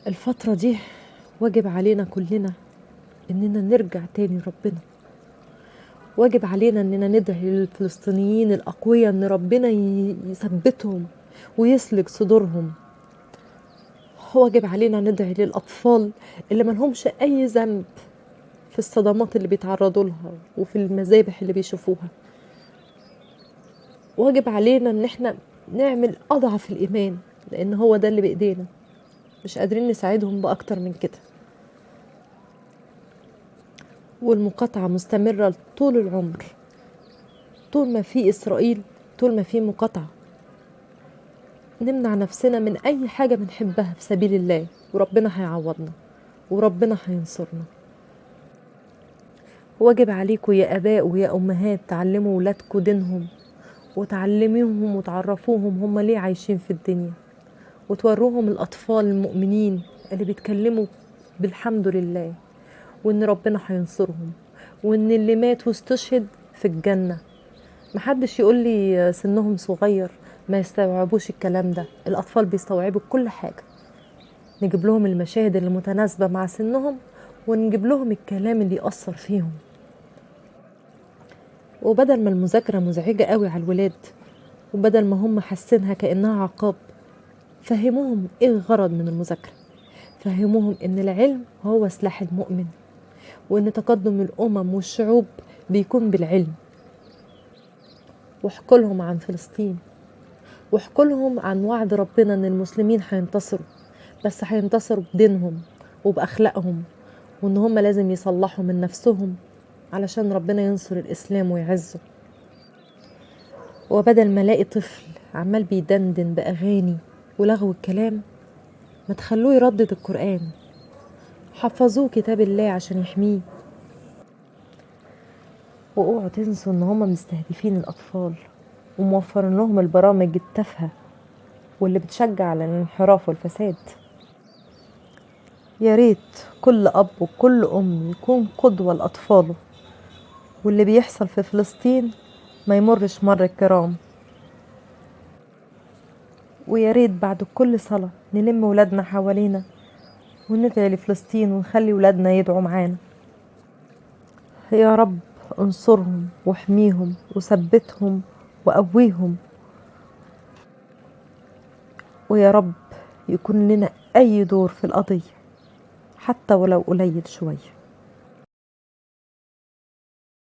الفترة دي واجب علينا كلنا إننا نرجع تاني ربنا. واجب علينا إننا ندعي للفلسطينيين الأقوياء إن ربنا يثبتهم ويسلك صدورهم. واجب علينا ندعي للأطفال اللي ملهمش أي ذنب في الصدمات اللي بيتعرضوا لها وفي المذابح اللي بيشوفوها. واجب علينا إن احنا نعمل أضعف الإيمان، لأن هو ده اللي بإيدينا، مش قادرين نساعدهم بأكتر من كده. والمقاطعة مستمرة طول العمر، طول ما في إسرائيل، طول ما في مقاطعة. نمنع نفسنا من أي حاجة بنحبها في سبيل الله، وربنا هيعوضنا وربنا هينصرنا. واجب عليكم يا آباء ويا أمهات تعلموا ولادكم دينهم، وتعلموهم وتعرفوهم هم ليه عايشين في الدنيا، وتوروهم الأطفال المؤمنين اللي بيتكلموا بالحمد لله، وإن ربنا هينصرهم، وإن اللي مات واستشهد في الجنة. محدش يقول لي سنهم صغير ما يستوعبوش الكلام ده. الأطفال بيستوعبوا كل حاجة. نجيب لهم المشاهد اللي متناسبة مع سنهم، ونجيب لهم الكلام اللي يأثر فيهم. وبدل ما المذاكرة مزعجة قوي على الولاد، وبدل ما هم حاسينها كأنها عقاب، فهموهم ايه الغرض من المذاكرة. فهموهم ان العلم هو سلاح المؤمن، وان تقدم الأمم والشعوب بيكون بالعلم. واحكوا لهم عن فلسطين، واحكوا لهم عن وعد ربنا ان المسلمين هينتصروا، بس هينتصروا بدينهم وبأخلاقهم، وان هم لازم يصلحوا من نفسهم علشان ربنا ينصر الإسلام ويعزه. وبدل ما الاقي طفل عمال بيدندن بأغاني ولغو الكلام، ما تخلوه يردد القرآن، حفظوه كتاب الله عشان يحميه. واوعوا تنسوا ان هم مستهدفين الأطفال، وموفرين لهم البرامج التافهة واللي بتشجع على الانحراف والفساد. يا ريت كل أب وكل أم يكون قدوة لأطفاله، واللي بيحصل في فلسطين ما يمرش مر الكرام. ويا ريت بعد كل صلاة نلم ولادنا حوالينا وندعي لفلسطين، ونخلي ولادنا يدعوا معانا. يا رب انصرهم واحميهم وثبتهم وقويهم، ويا رب يكون لنا أي دور في القضية حتى ولو قليل شوية.